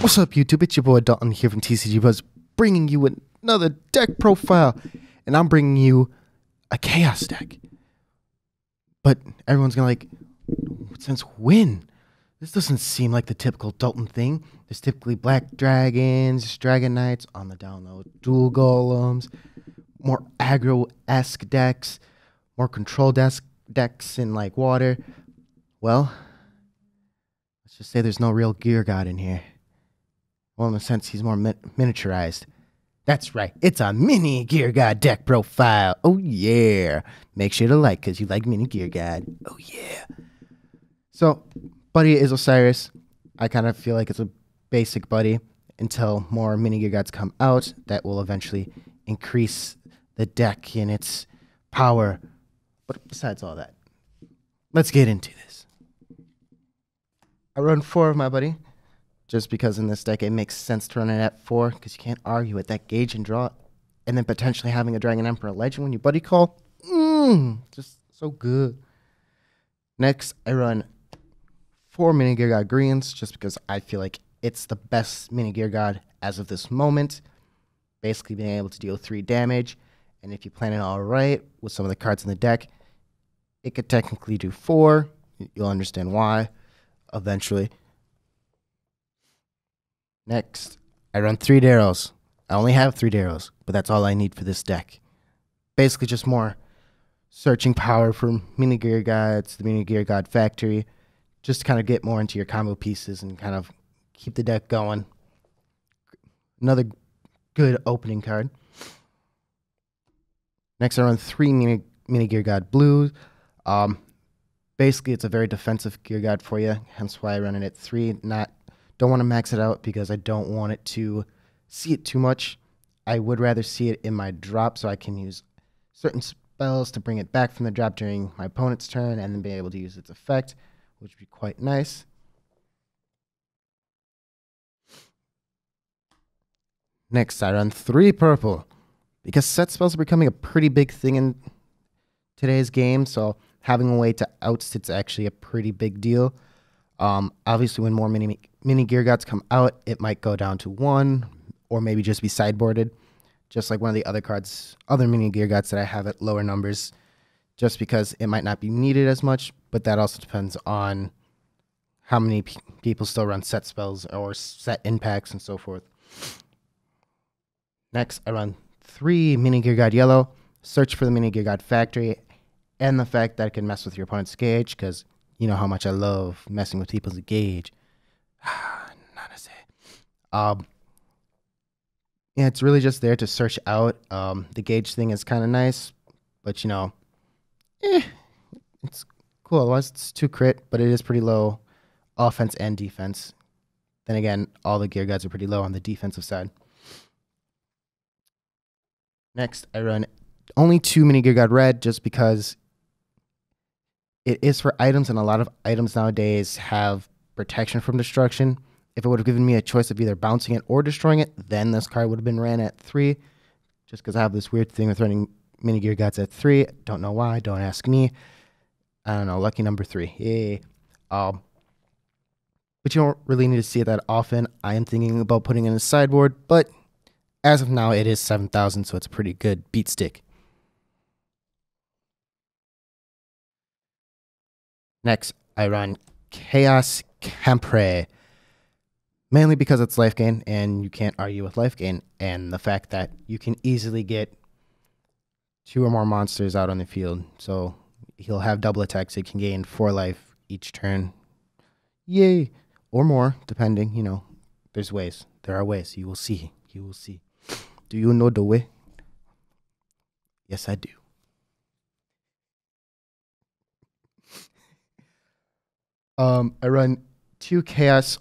What's up, YouTube? It's your boy Dalton here from TCG Buzz, bringing you another deck profile, and I'm bringing you a Chaos deck. But everyone's gonna since when? This doesn't seem like the typical Dalton thing. There's typically Black Dragons, Dragon Knights, on the download, Dual Golems, more aggro-esque decks, more control-esque decks in like water. Well, let's just say there's no real Geargod in here. Well, in a sense, he's more miniaturized. That's right, it's a Mini Geargod deck profile. Oh yeah. Make sure to like, because you like Mini Geargod. Oh yeah. So, buddy is Osiris. I kind of feel like it's a basic buddy until more Mini Geargods come out that will eventually increase the deck in its power. But besides all that, let's get into this. I run 4 of my buddy, just because in this deck it makes sense to run it at 4, because you can't argue with that gauge and draw, and then potentially having a Dragon Emperor Legend when you buddy call. Just so good. Next, I run 4 Mini Geargod Greens, just because I feel like it's the best Mini Geargod as of this moment. Basically being able to deal 3 damage, and if you plan it all right with some of the cards in the deck, it could technically do 4. You'll understand why eventually. Next, I run 3 Darryls. I only have 3 Darryls, but that's all I need for this deck. Basically just more searching power for Mini Geargods, the Mini Geargod Factory, just to kind of get more into your combo pieces and kind of keep the deck going. Another good opening card. Next, I run 3 Mini Geargod Blues. Basically, it's a very defensive Geargod for you, hence why I run it at 3. Don't want to max it out because I don't want it to see it too much. I would rather see it in my drop so I can use certain spells to bring it back from the drop during my opponent's turn and then be able to use its effect, which would be quite nice. Next, I run 3 purple because set spells are becoming a pretty big thing in today's game, so having a way to oust it's actually a pretty big deal. Obviously, when more Mini Geargods come out, it might go down to 1, or maybe just be sideboarded, just like one of the other Mini Geargods that I have at lower numbers, just because it might not be needed as much, but that also depends on how many people still run set spells or set impacts and so forth. Next, I run 3 Mini Geargod Yellow, search for the Mini Geargod Factory, and the fact that it can mess with your opponent's gauge, because you know how much I love messing with people's gauge. Yeah, it's really just there to search out. The gauge thing is kind of nice, but you know, it's cool. Otherwise, it's 2 crit, but it is pretty low offense and defense. Then again, all the Geargods are pretty low on the defensive side. Next, I run only 2 Mini Geargod Red, just because it is for items, and a lot of items nowadays have protection from destruction. If it would have given me a choice of either bouncing it or destroying it, then this card would have been ran at 3. Just because I have this weird thing with running Mini Geargods at 3. Don't know why. Don't ask me. I don't know. Lucky number 3. Yay. But you don't really need to see it that often. I am thinking about putting it in a sideboard, but as of now, it is 7,000, so it's a pretty good beat stick. Next, I run CHAOS Campery, mainly because it's life gain, and you can't argue with life gain, and the fact that you can easily get 2 or more monsters out on the field. So he'll have double attacks, so he can gain 4 life each turn. Yay! Or more, depending, you know. There's ways. There are ways. You will see. You will see. Do you know the way? Yes, I do. I run 2 Chaos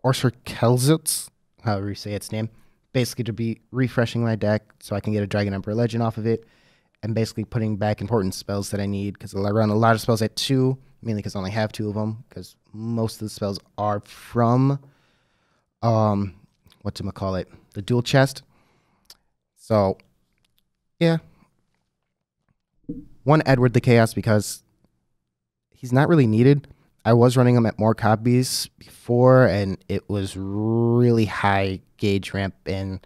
Orser, however you say its name, basically to be refreshing my deck so I can get a Dragon Emperor Legend off of it, and basically putting back important spells that I need, because I run a lot of spells at 2, mainly because I only have 2 of them, because most of the spells are from, whatchamacallit, the dual chest. So, yeah. 1 Edward the Chaos, because he's not really needed. I was running them at more copies before, and it was really high gauge ramp, and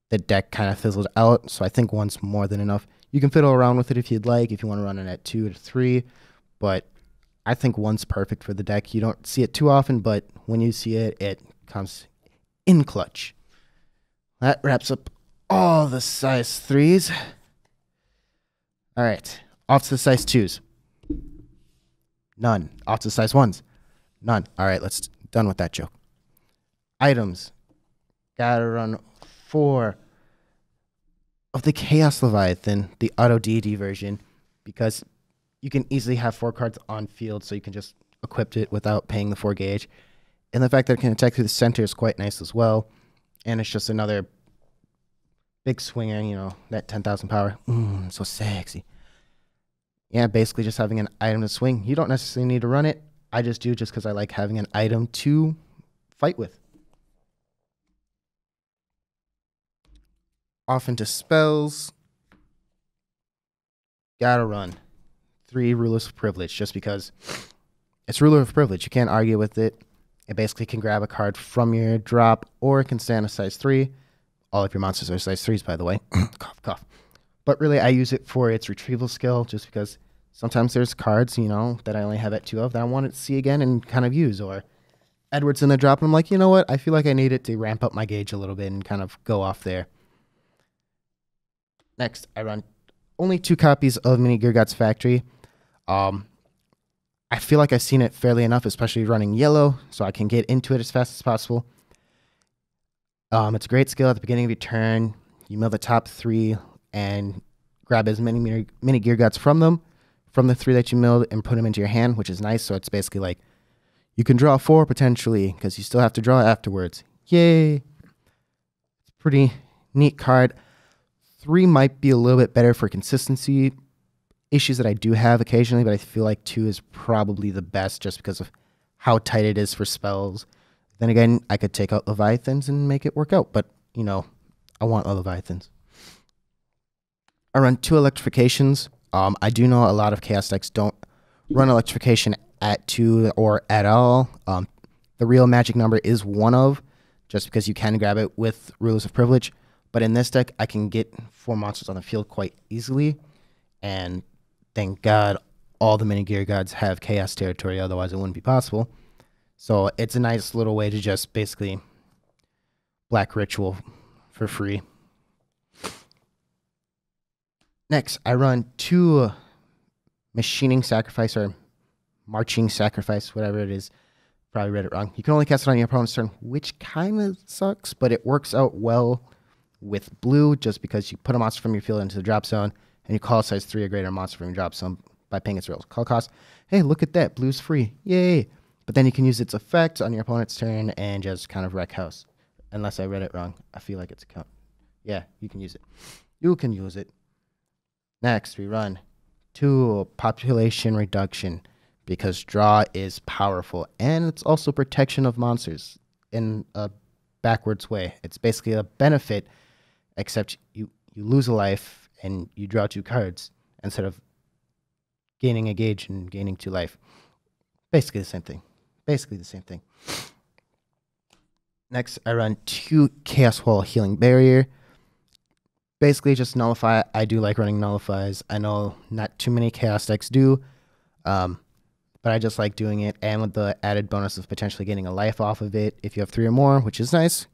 the deck kind of fizzled out. So I think one's more than enough. You can fiddle around with it if you'd like, if you want to run it at 2 to 3, but I think one's perfect for the deck. You don't see it too often, but when you see it, it comes in clutch. That wraps up all the size 3s. All right, off to the size 2s. None. Off to the size 1s. None. All right, let's done with that joke. Items. Gotta run 4 of the Chaos Leviathan, the Autodeity version, because you can easily have 4 cards on field, so you can just equip it without paying the 4 gauge. And the fact that it can attack through the center is quite nice as well. And it's just another big swinger, you know, that 10,000 power. So sexy. Yeah, basically just having an item to swing. You don't necessarily need to run it. I just do just because I like having an item to fight with. Off into spells. Gotta run 3 Rulers of Privilege just because it's Ruler of Privilege. You can't argue with it. It basically can grab a card from your drop, or it can stay on a size 3. All of your monsters are size 3s, by the way. Cough, cough. But really, I use it for its retrieval skill just because sometimes there's cards, you know, that I only have at 2 of that I want to see again and kind of use. Or Edward's in the drop, and I'm like, you know what? I feel like I need it to ramp up my gauge a little bit and kind of go off there. Next, I run only 2 copies of Mini Geargod's Factory. I feel like I've seen it fairly enough, especially running yellow, so I can get into it as fast as possible. It's a great skill at the beginning of your turn. You mill the top 3 and grab as many Mini Geargods from the 3 that you milled, and put them into your hand, which is nice. So it's basically like you can draw 4 potentially because you still have to draw afterwards. Yay! It's a pretty neat card. 3 might be a little bit better for consistency issues that I do have occasionally, but I feel like 2 is probably the best just because of how tight it is for spells. Then again, I could take out Leviathans and make it work out, but, you know, I want Leviathans. I run 2 Electrifications. I do know a lot of Chaos decks don't run Electrification at 2 or at all. The real magic number is 1 of, just because you can grab it with Rulers of Privilege. But in this deck, I can get 4 monsters on the field quite easily, and thank God all the Mini Geargods have Chaos territory, otherwise it wouldn't be possible. So it's a nice little way to just basically Black Ritual for free. Next, I run 2 Machining Sacrafice, or Marching Sacrafice, whatever it is. Probably read it wrong. You can only cast it on your opponent's turn, which kind of sucks, but it works out well with blue just because you put a monster from your field into the drop zone, and you call a size 3 or greater monster from your drop zone by paying its real call cost. Hey, look at that. Blue's free. Yay! But then you can use its effect on your opponent's turn and just kind of wreck house. Unless I read it wrong. I feel like it's a count. Yeah, you can use it. You can use it. Next, we run 2 Population Reduction because draw is powerful, and it's also protection of monsters in a backwards way. It's basically a benefit, except you lose a life and you draw 2 cards instead of gaining a gauge and gaining 2 life. Basically the same thing. Basically the same thing. Next, I run 2 Chaos Wall Healing Barrier. Basically just nullify. I do like running nullifies. I know not too many Chaos decks do, but I just like doing it, and with the added bonus of potentially getting a life off of it if you have 3 or more, which is nice.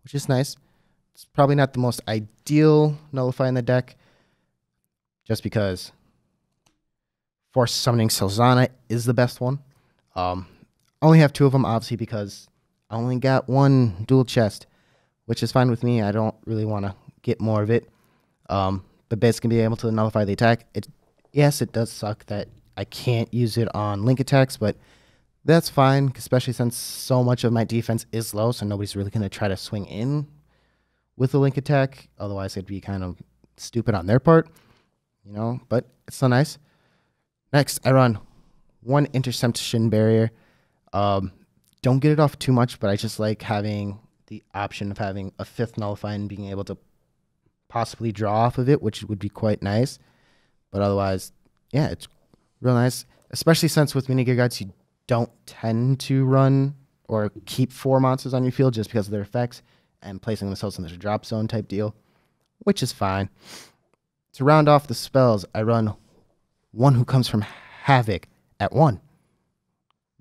It's probably not the most ideal nullify in the deck, just because Force Summoning Shalsana is the best one. I only have 2 of them, obviously, because I only got 1 dual chest, which is fine with me. I don't really want to get more of it. But basically being able to nullify the attack. Yes, it does suck that I can't use it on link attacks, but that's fine, especially since so much of my defense is low, so nobody's really going to try to swing in with a link attack. Otherwise, it'd be kind of stupid on their part, you know, but it's still nice. Next, I run 1 Interception Barrier. Don't get it off too much, but I just like having the option of having a 5th nullify and being able to possibly draw off of it, which would be quite nice. But otherwise, yeah, it's real nice, especially since with Mini Geargods, you don't tend to run or keep 4 monsters on your field just because of their effects and placing themselves in this drop zone type deal, which is fine. To round off the spells, I run one who comes from Havoc at 1.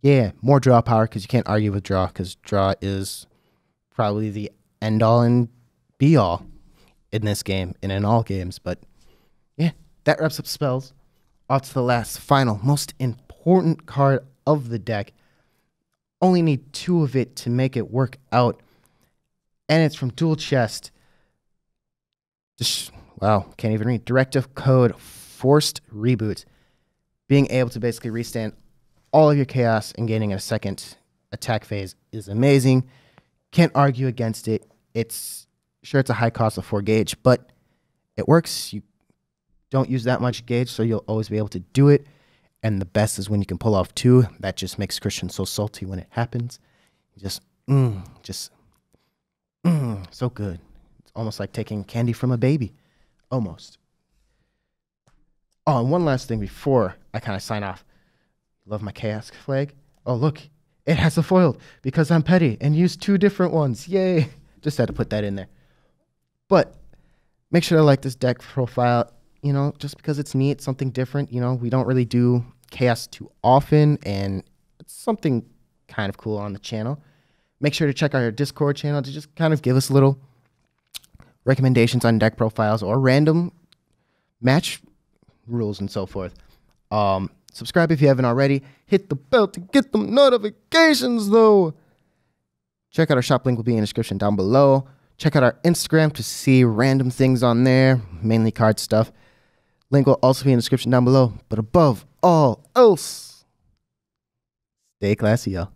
Yeah, more draw power because you can't argue with draw because draw is probably the end-all and be-all in this game and in all games. But yeah, that wraps up spells. On to the last, final, most important card of the deck. Only need 2 of it to make it work out. And it's from Dual Chest. Wow, can't even read. Directive code Forced Reboot. Being able to basically restand all of your chaos and gaining a second attack phase is amazing. Can't argue against it. It's a high cost of 4 gauge, but it works. You don't use that much gauge, so you'll always be able to do it. And the best is when you can pull off 2. That just makes Christian so salty when it happens. So good. It's almost like taking candy from a baby. Almost. Oh, and one last thing before I kind of sign off. Love my chaos flag. Oh, look. It has a foil because I'm petty and used 2 different ones. Yay. Just had to put that in there. But make sure to like this deck profile, just because it's neat, something different. We don't really do chaos too often, and it's something kind of cool on the channel. Make sure to check out our Discord channel to just kind of give us little recommendations on deck profiles or random match rules and so forth. Subscribe if you haven't already. Hit the bell to get the notifications, though. Check out our shop link will be in the description down below. Check out our Instagram to see random things on there, mainly card stuff. Link will also be in the description down below. But above all else, stay classy, y'all.